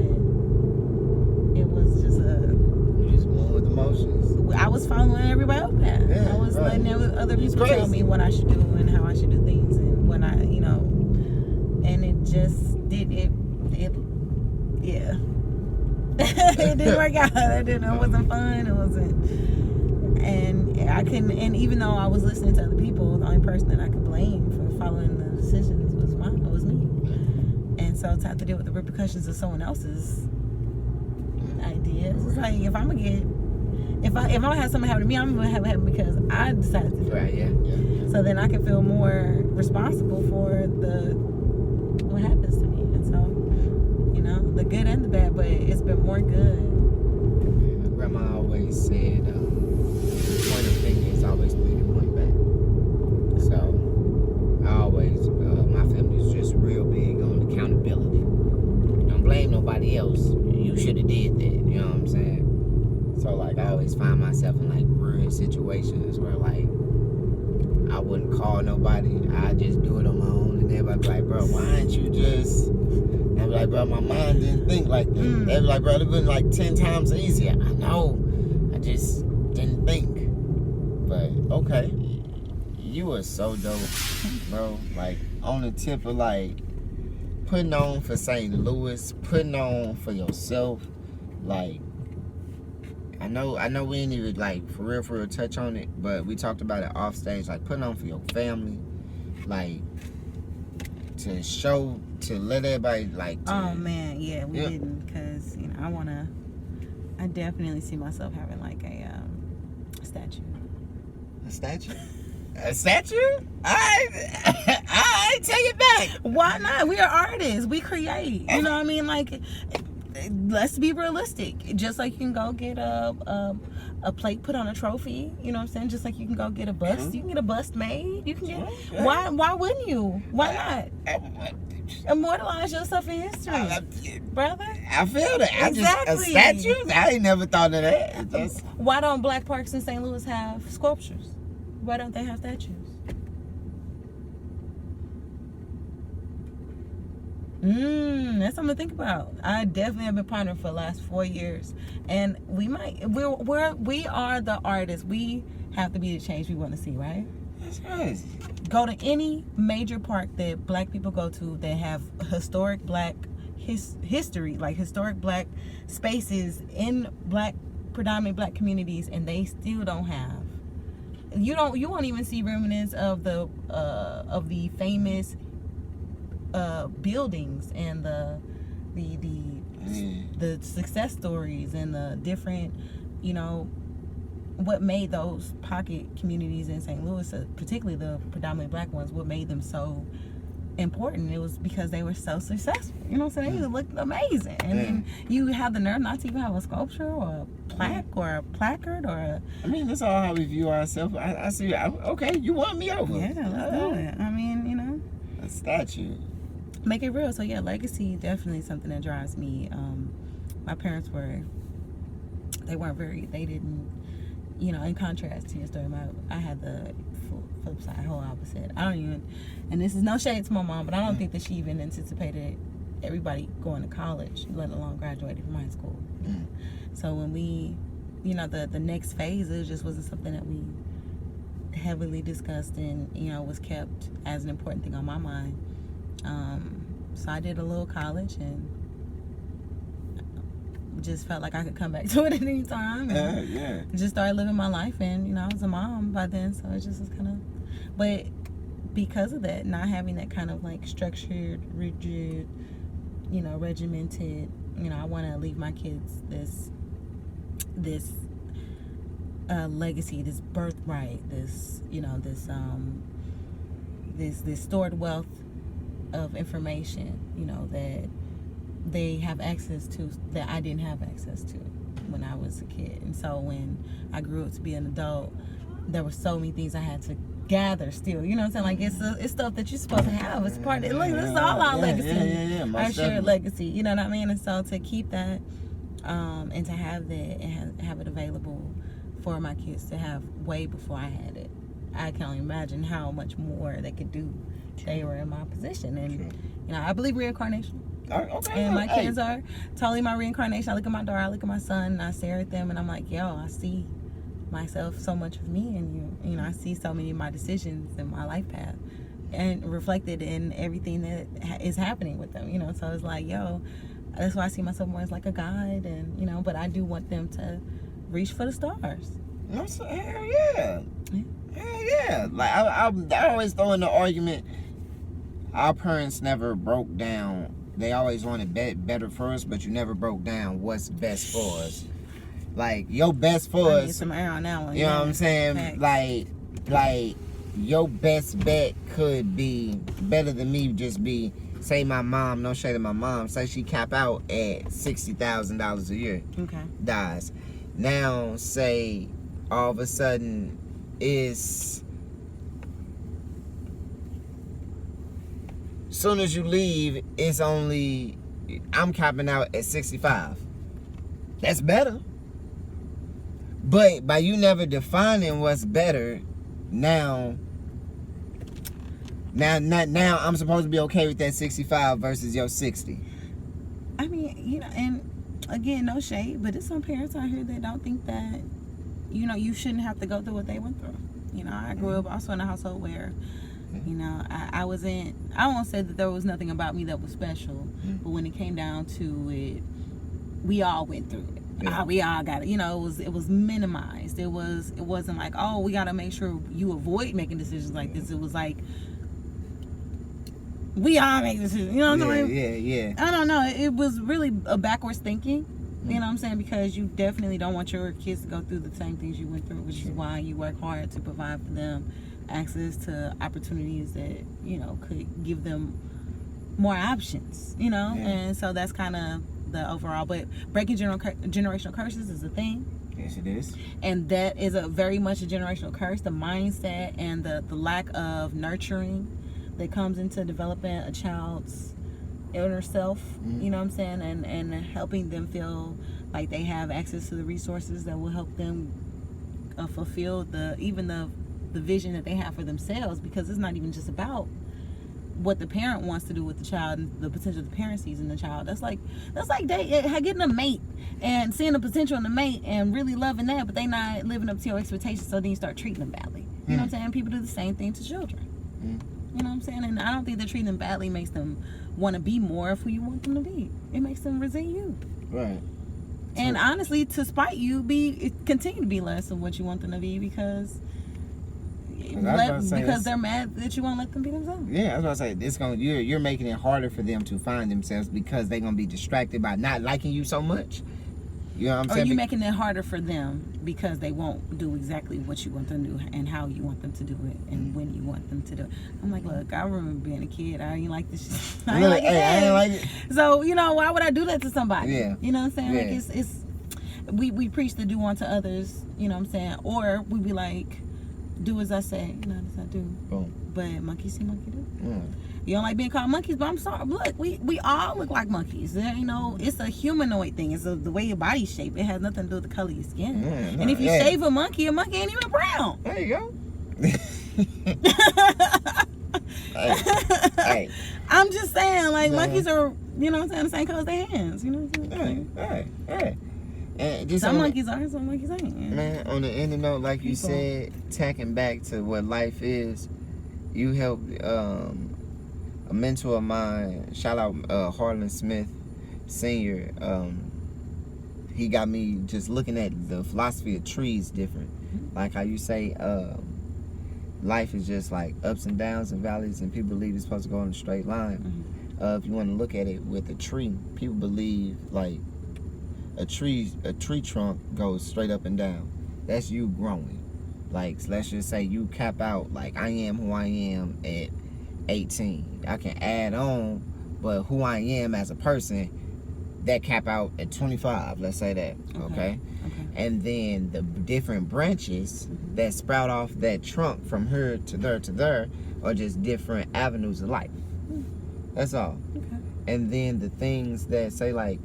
just you just going with emotions. I was following everybody else's path. Yeah, I was right. letting other people tell me what I should do and how I should do things, and when I just did it yeah. It didn't work out. It wasn't fun. It wasn't, and I couldn't. And even though I was listening to other people, the only person that I could blame for following the decisions was me. And so to have to deal with the repercussions of someone else's ideas, it's like if I'm gonna have something happen to me, I'm gonna have it happen because I decided to do it. Right. Yeah. So then I can feel more responsible for what happens to me. And so, you know, the good and the bad, but it's been more good. My grandma always said, point of finger is always 3 to point back. So I always, my family is just real big on accountability. Don't blame nobody else. You should have did that. You know what I'm saying? So like I always find myself in like weird situations where like I wouldn't call nobody. I just do it on my own, and everybody be like, bro, why aren't you just? And I'm like, bro, my mind didn't think like that. They be like, bro, it's been like 10 times easier. I know. I just didn't think. But okay, you are so dope, bro. Like on the tip of like putting on for St. Louis, putting on for yourself. Like I know we ain't even like for real touch on it, but we talked about it off stage. Like putting on for your family, like to let everybody like. Oh man, yeah, we didn't, because you know I definitely see myself having like a statue. A statue? A statue? I take it back. Why not? We are artists. We create. You know what I mean? Like, let's be realistic. Just like you can go get a plate put on a trophy. You know what I'm saying? Just like you can go get a bust. You can get a bust made. You can get. Why wouldn't you? Why not? Immortalize yourself in history, brother. I feel that. Exactly. A statue? I ain't never thought of that. Why don't black parks in St. Louis have sculptures? Why don't they have statues? That's something to think about. I definitely have been pondering for the last 4 years, and we are the artists. We have to be the change we want to see, right? That's right. Go to any major park that black people go to that have historic black history, like historic black spaces in predominant black communities, and they still don't have. You won't even see remnants of the famous buildings and the success stories and the different, you know, what made those pocket communities in St. Louis, particularly the predominantly black ones, what made them so important. It was because they were so successful. You know what I'm saying? They looked amazing. And then you have the nerve not to even have a sculpture or a plaque or a placard or a... I mean, that's all how we view ourselves. I see. Okay, you won me over. Yeah, let's do it. I mean, you know. A statue. Make it real. So yeah, legacy definitely something that drives me. My parents they didn't, you know, in contrast to your story, I had the flip side, whole opposite. I don't even, and this is no shade to my mom, but I don't think that she even anticipated everybody going to college, let alone graduating from high school. So when we, you know, the next phase, it just wasn't something that we heavily discussed and, you know, was kept as an important thing on my mind. So I did a little college and just felt like I could come back to it at any time. And just started living my life, and you know, I was a mom by then, so it just was kind of. But because of that, not having that kind of like structured, rigid, you know, regimented, you know, I want to leave my kids this legacy, this birthright, this, you know, this stored wealth of information, you know, that they have access to that I didn't have access to when I was a kid. And so when I grew up to be an adult, there were so many things I had to gather still. You know what I'm saying? Like it's stuff that you're supposed to have. It's part of it. Look, this is all our legacy. Our shared legacy. You know what I mean? And so to keep that and to have that and have it available for my kids to have way before I had it, I can only imagine how much more they could do. They were in my position, and you know, I believe reincarnation. Okay, and my kids are totally my reincarnation. I look at my daughter, I look at my son, and I stare at them, and I'm like, yo, I see myself so much of me and you. You know, I see so many of my decisions in my life path and reflected in everything that is happening with them, you know. So it's like, yo, that's why I see myself more as like a guide, and, you know, but I do want them to reach for the stars. No, so, hell yeah. Hell yeah. Like, I always throw in the argument, our parents never broke down. They always wanted better for us, but you never broke down what's best for us. Like, your best for I us. need some air on that one. You know what I'm saying? Facts. Like, your best bet could be better than me. Just be, say my mom, no shade to my mom, say she cap out at $60,000 a year. Okay. Dies. Now, say all of a sudden is, soon as you leave, it's only, I'm capping out at 65. That's better. But by you never defining what's better, now I'm supposed to be okay with that 65 versus your 60. I mean, you know, and again, no shade, but there's some parents out here that don't think that, you know, you shouldn't have to go through what they went through. You know, I grew up also in a household where, you know, I won't say that there was nothing about me that was special, but when it came down to it, we all went through it. Yeah. We all got it. You know, it was minimized. It wasn't like, oh, we got to make sure you avoid making decisions like this. It was like, we all make decisions. You know what I'm saying? Yeah. I don't know. It was really a backwards thinking. You know what I'm saying? Because you definitely don't want your kids to go through the same things you went through, which is why you work hard to provide for them access to opportunities that, you know, could give them more options, you know? Yeah. And so that's kind of the overall. But breaking generational curses is a thing. Yes, it is. And that is a very much a generational curse. The mindset and the lack of nurturing that comes into developing a child's inner self, you know what I'm saying, and helping them feel like they have access to the resources that will help them fulfill the vision that they have for themselves, because it's not even just about what the parent wants to do with the child and the potential the parent sees in the child. That's like getting a mate and seeing the potential in the mate and really loving that, but they not living up to your expectations, so then you start treating them badly. You know what I'm saying? People do the same thing to children. You know what I'm saying? And I don't think that treating them badly makes them want to be more of who you want them to be. It makes them resent you. Right. And honestly, to spite you, continue to be less of what you want them to be, because they're mad that you won't let them be themselves. Yeah, I was about to say, you're making it harder for them to find themselves because they're gonna be distracted by not liking you so much. You know what I'm saying? Or you making it harder for them because they won't do exactly what you want them to do and how you want them to do it and when you want them to do it. I'm like, look, I remember being a kid. I ain't like this shit. I ain't like it. So, you know, why would I do that to somebody? Yeah. You know what I'm saying? Yeah. Like, it's we preach to do unto others, you know what I'm saying? Or we be like, do as I say, not as I do. Boom. But monkey see, monkey do. You don't like being called monkeys, but I'm sorry. Look, we all look like monkeys. You know, it's a humanoid thing. It's the way your body's shaped. It has nothing to do with the color of your skin. And if you shave a monkey ain't even brown. There you go. hey. I'm just saying, like, monkeys are, you know what I'm saying, the same color as their hands. You know what I'm saying? Hey. And just some monkeys are, some monkeys ain't. Man, on the end note, like you said, tacking back to what life is, you helped a mentor of mine, shout out Harlan Smith Sr., he got me just looking at the philosophy of trees different. Like how you say life is just like ups and downs and valleys, and people believe it's supposed to go in a straight line. If you want to look at it with a tree, people believe like a tree trunk goes straight up and down. That's you growing. Like, let's just say you cap out, like, I am who I am at 18. I can add on, but who I am as a person, that cap out at 25, let's say that, okay? And then the different branches that sprout off that trunk from here to there are just different avenues of life. That's all. And then the things that say, like,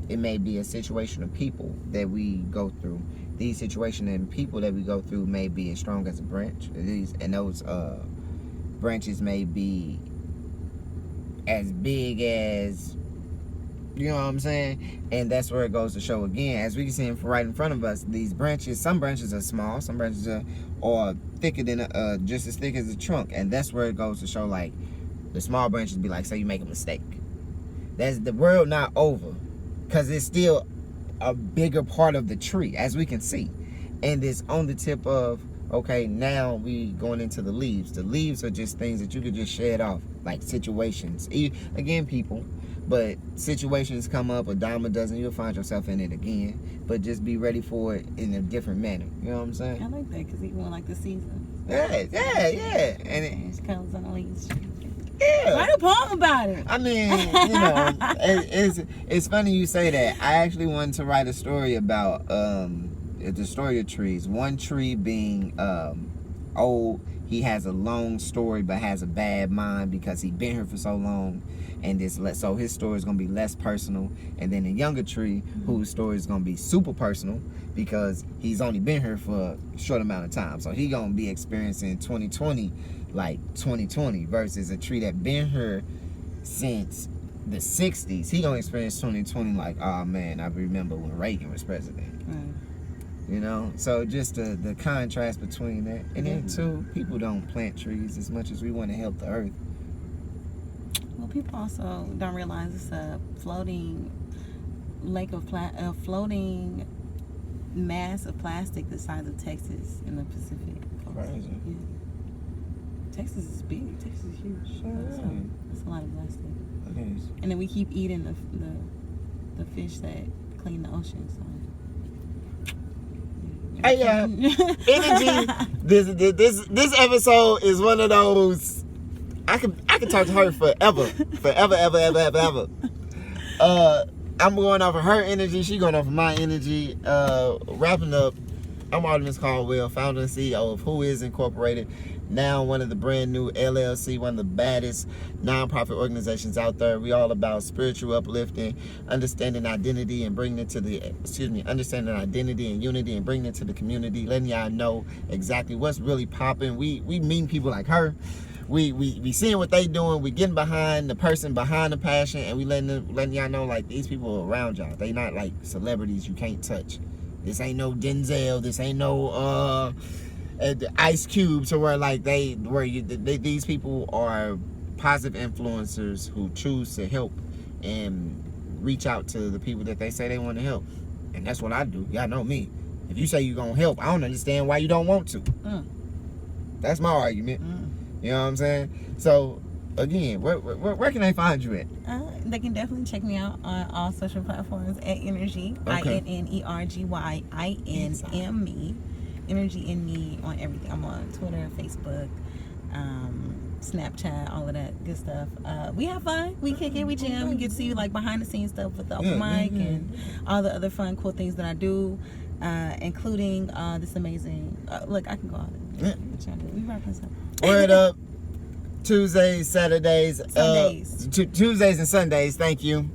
it may be a situation of people that we go through. These situations and people that we go through may be as strong as a branch. And those branches may be as big as You know what I'm saying? And that's where it goes to show again. As we can see right in front of us, these branches, some branches are small, some branches are thicker than, just as thick as the trunk. And that's where it goes to show, like, the small branches be like, say you make a mistake. That's the world not over. Because it's still a bigger part of the tree, as we can see. And it's on the tip of, okay, now we going into the leaves. The leaves are just things that you could just shed off, like situations. Again, people. But situations come up, a dime a dozen, you'll find yourself in it again. But just be ready for it in a different manner. You know what I'm saying? I like that because even like the season. Yeah. And it comes on the leaves. yeah. Write a poem about it. I mean, you know, it's funny you say that. I actually wanted to write a story about the story of trees. One tree being old. He has a long story but has a bad mind because he's been here for so long, and so his story is gonna be less personal. And then a younger tree whose story is gonna be super personal because he's only been here for a short amount of time. So he gonna be experiencing 2020 like 2020 versus a tree that been here since the 60s. He gonna experience 2020 like, oh man, I remember when Reagan was president. You know, so just the contrast between that. And then too, people don't plant trees as much as we want to help the earth. Well, people also don't realize it's a floating lake of floating mass of plastic the size of Texas in the Pacific. Crazy. Yeah. Texas is big. Texas is huge. So that's a lot of plastic. Okay. And then we keep eating the fish that clean the ocean. So. Hey, Innergy. This episode is one of those. I could talk to her forever. I'm going off of her energy. She going off of my energy. Wrapping up. I'm Artemis Caldwell, founder and CEO of Who Is Incorporated. Now one of the brand new LLC, one of the baddest nonprofit organizations out there. We all about spiritual uplifting, understanding identity and bringing it to understanding identity and unity and bringing it to the community, letting y'all know exactly what's really popping. We meet people like her. We seeing what they doing. We getting behind the person behind the passion, and we letting y'all know like these people around y'all. They not like celebrities you can't touch. This ain't no Denzel. This ain't no Ice Cube. So where like these people are positive influencers who choose to help and reach out to the people that they say they want to help. And that's what I do. Y'all know me. If you say you're gonna help, I don't understand why you don't want to. That's my argument. You know what I'm saying? So again, where can they find you at? They can definitely check me out on all social platforms at Innergy. Okay. INNERGYINME. Innergy in me on everything. I'm on Twitter, Facebook, Snapchat, all of that good stuff. We have fun. We kick it. We jam. We get to see like behind the scenes stuff with the open mic and all the other fun, cool things that I do, including this amazing. Look, I can go out there. We wrap this up. Word up. Tuesdays, Saturdays, Sundays. Tuesdays and Sundays. Thank you.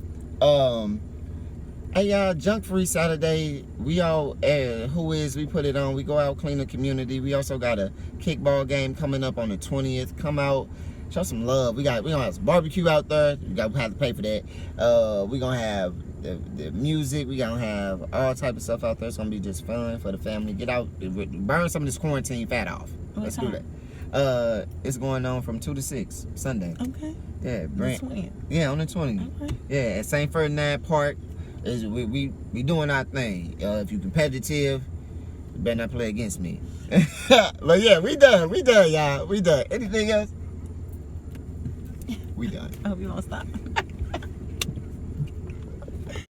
Hey y'all, Junk Free Saturday. We all we put it on. We go out, clean the community. We also got a kickball game coming up on the 20th. Come out, show some love. We gonna have some barbecue out there. We have to pay for that. We gonna have the music. We gonna have all type of stuff out there. It's gonna be just fun for the family. Get out, burn some of this quarantine fat off. Let's do that. It's going on from 2 to 6 Sunday. Okay. Yeah, On the 20th. Yeah, on the 20th. Okay. Yeah, at St. Ferdinand Park. We doing our thing. If you competitive, you better not play against me. But yeah, we done, y'all. We done. Anything else? We done. I hope you won't stop.